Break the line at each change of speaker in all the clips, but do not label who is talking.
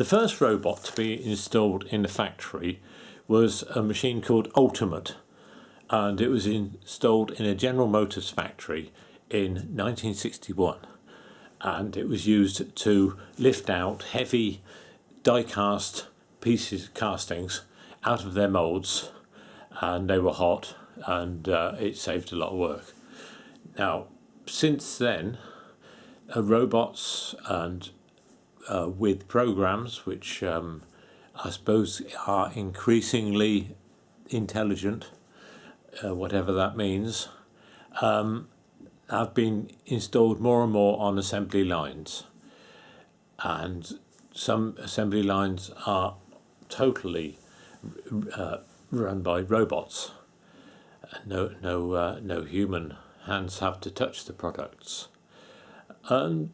The first robot to be installed in the factory was a machine called Ultimate, and it was installed in a General Motors factory in 1961, and it was used to lift out heavy die-cast castings out of their moulds, and they were hot, and it saved a lot of work. Now, since then, robots and with programs which I suppose are increasingly intelligent, whatever that means, have been installed more and more on assembly lines. And some assembly lines are totally run by robots. No human hands have to touch the products. And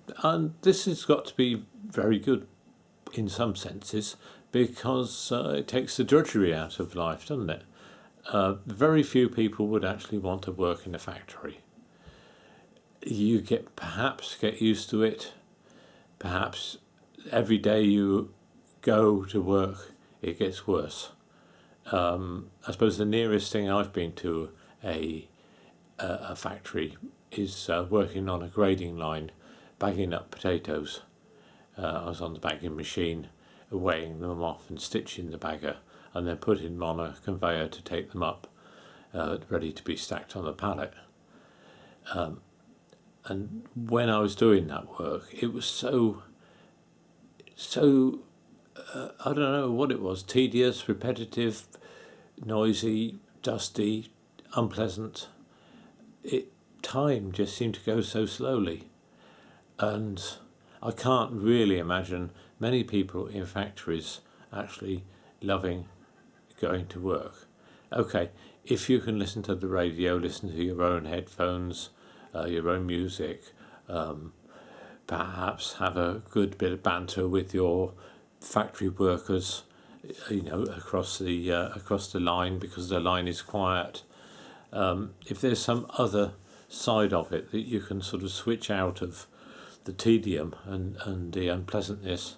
this has got to be very good in some senses, because it takes the drudgery out of life, doesn't it? Very few people would actually want to work in a factory. You perhaps get used to it. Perhaps every day you go to work, it gets worse. I suppose the nearest thing I've been to a factory is working on a grading line, bagging up potatoes. I was on the bagging machine, weighing them off and stitching the bagger, and then putting them on a conveyor to take them up, ready to be stacked on the pallet. And when I was doing that work, it was so I don't know what it was, tedious, repetitive, noisy, dusty, unpleasant. Time just seemed to go so slowly, and I can't really imagine many people in factories actually loving going to work. Okay, if you can listen to the radio, listen to your own headphones, your own music, perhaps have a good bit of banter with your factory workers, across the line, because the line is quiet. If there's some other side of it that you can sort of switch out of the tedium and the unpleasantness,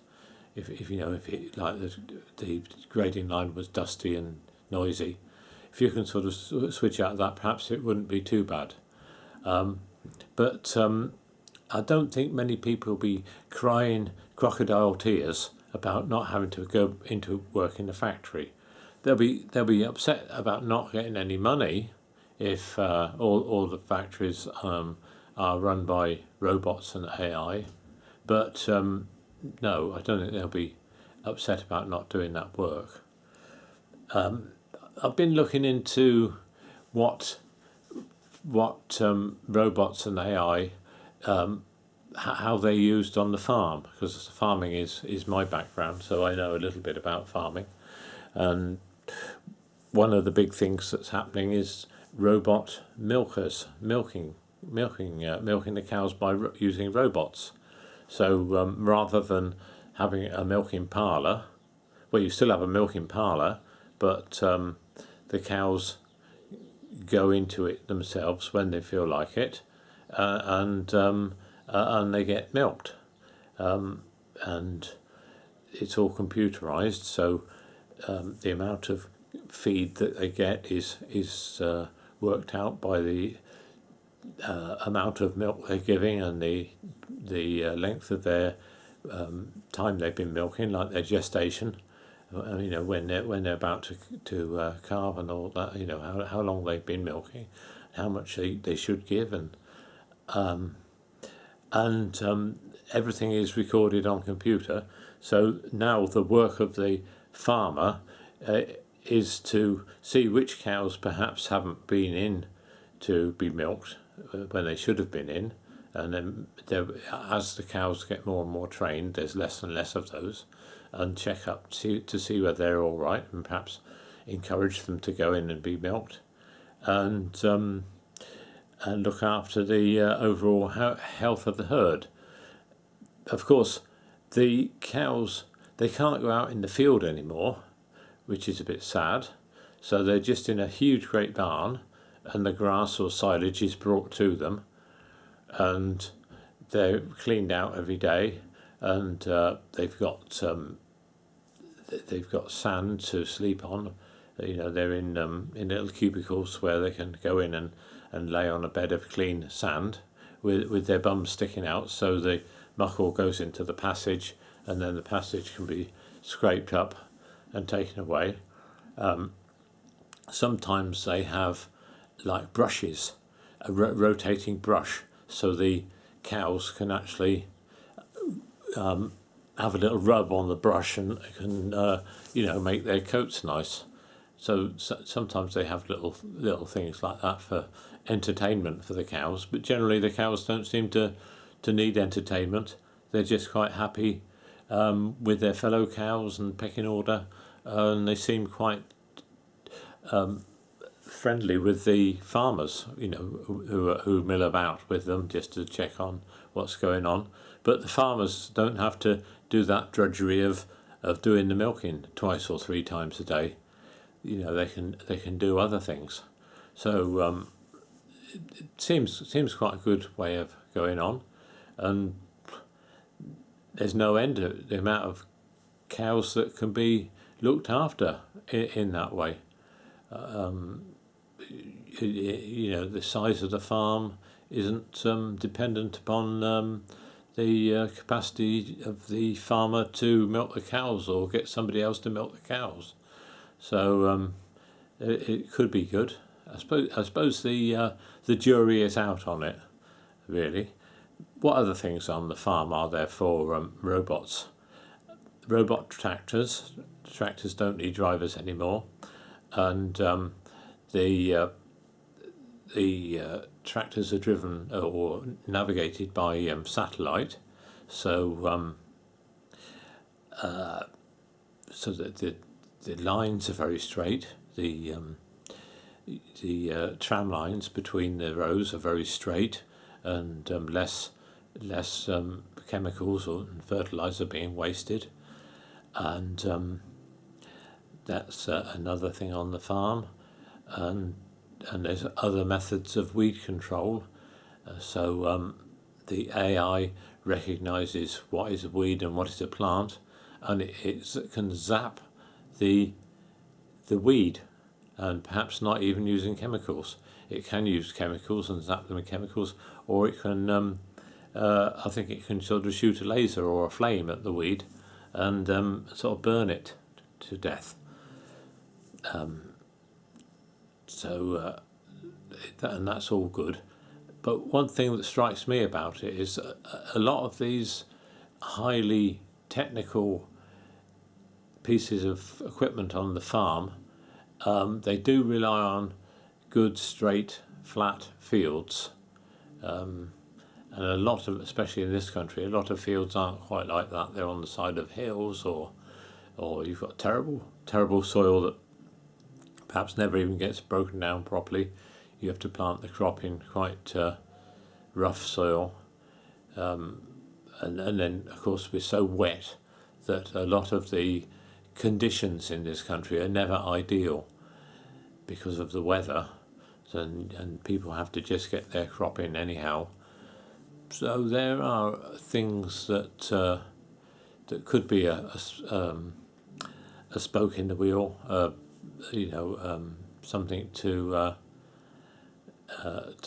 if it, like the grading line was dusty and noisy, if you can sort of switch out of that, perhaps it wouldn't be too bad. But I don't think many people will be crying crocodile tears about not having to go into work in a factory. They'll be upset about not getting any money if all the factories are run by robots and AI. But no, I don't think they'll be upset about not doing that work. I've been looking into what robots and AI, how they're used on the farm, because farming is my background, so I know a little bit about farming. And one of the big things that's happening is robot milkers milking the cows by using robots. So rather than having a milking parlour, well, you still have a milking parlour, but the cows go into it themselves when they feel like it, and they get milked, and it's all computerized. So the amount of feed that they get is worked out by the amount of milk they're giving and the length of their time they've been milking, like their gestation. When they're about to calve and all that. How long they've been milking, how much they should give, and everything is recorded on computer. So now the work of the farmer is to see which cows perhaps haven't been in to be milked when they should have been in, and then as the cows get more and more trained, there's less and less of those, and check up to see whether they're all right, and perhaps encourage them to go in and be milked, and look after the overall health of the herd. Of course, the cows, they can't go out in the field anymore, which is a bit sad. So they're just in a huge great barn, and the grass or silage is brought to them, and they're cleaned out every day, and they've got they've got sand to sleep on. They're in little cubicles where they can go in and lay on a bed of clean sand with their bums sticking out, so the muck all goes into the passage, and then the passage can be scraped up and taken away. Sometimes they have like brushes, a rotating brush, so the cows can actually have a little rub on the brush and can make their coats nice. So sometimes they have little things like that for entertainment for the cows, but generally the cows don't seem to need entertainment. They're just quite happy with their fellow cows and pecking order, and they seem quite friendly with the farmers, who mill about with them just to check on what's going on. But the farmers don't have to do that drudgery of doing the milking twice or three times a day. They can do other things. So it seems quite a good way of going on, and there's no end to the amount of cows that can be looked after in that way. The size of the farm isn't dependent upon the capacity of the farmer to milk the cows or get somebody else to milk the cows. So it could be good. I suppose the jury is out on it, really. What other things on the farm are there for robots? Robot tractors. Tractors don't need drivers anymore, and the tractors are driven or navigated by satellite. So so that the lines are very straight. The tram lines between the rows are very straight, and less chemicals or fertilizer being wasted, and that's another thing on the farm, and there's other methods of weed control. So the AI recognizes what is a weed and what is a plant, and it can zap the weed, and perhaps not even using chemicals. It can use chemicals and zap them with chemicals, or it can I think it can sort of shoot a laser or a flame at the weed and sort of burn it to death. And that's all good. But one thing that strikes me about it is a lot of these highly technical pieces of equipment on the farm, they do rely on good, straight, flat fields. And a lot of, especially in this country, a lot of fields aren't quite like that. They're on the side of hills, or you've got terrible soil that perhaps never even gets broken down properly. You have to plant the crop in quite rough soil, and then of course we're so wet that a lot of the conditions in this country are never ideal because of the weather, and people have to just get their crop in anyhow. So there are things that could be a spoke in the wheel, something to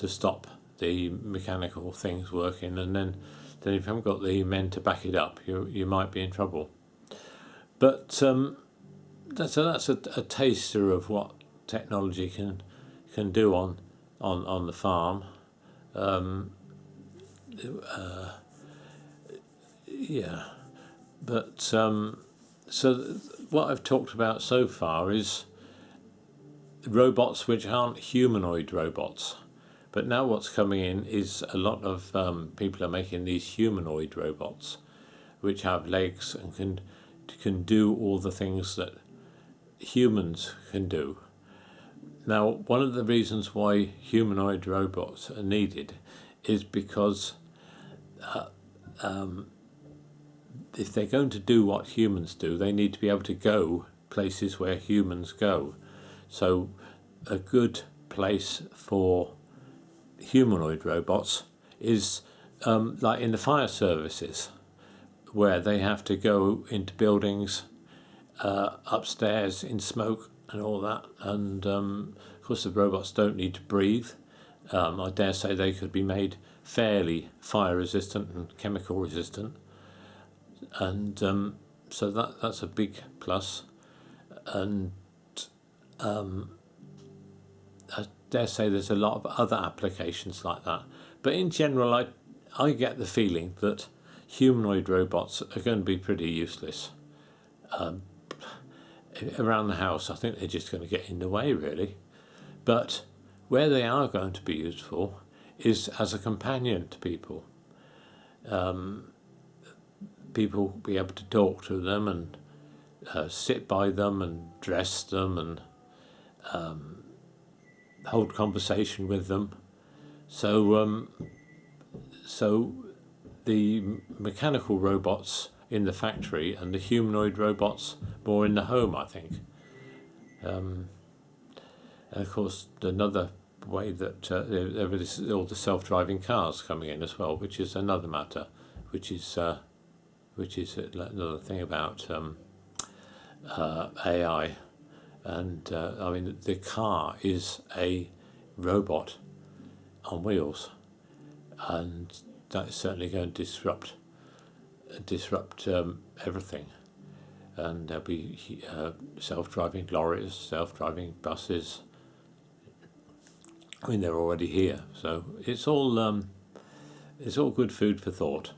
stop the mechanical things working, and then if you haven't got the men to back it up, you might be in trouble. But that's a taster of what technology can do on the farm. But so what I've talked about so far is robots which aren't humanoid robots. But now what's coming in is a lot of people are making these humanoid robots which have legs and can do all the things that humans can do. Now, one of the reasons why humanoid robots are needed is because if they're going to do what humans do, they need to be able to go places where humans go. So a good place for humanoid robots is like in the fire services, where they have to go into buildings upstairs in smoke and all that. And of course, the robots don't need to breathe. I dare say they could be made fairly fire resistant and chemical resistant. And so that's a big plus. And I dare say there's a lot of other applications like that. But in general, I get the feeling that humanoid robots are going to be pretty useless. Around the house, I think they're just going to get in the way, really. But where they are going to be useful is as a companion to people. People will be able to talk to them and sit by them and dress them and hold conversation with them. So the mechanical robots in the factory and the humanoid robots more in the home, I think. And of course, another way that there is all the self-driving cars coming in as well, which is another matter, which is another thing about AI. And I mean, the car is a robot on wheels, and that's certainly going to disrupt everything. And there'll be self-driving lorries, self-driving buses. I mean, they're already here, so it's all good food for thought.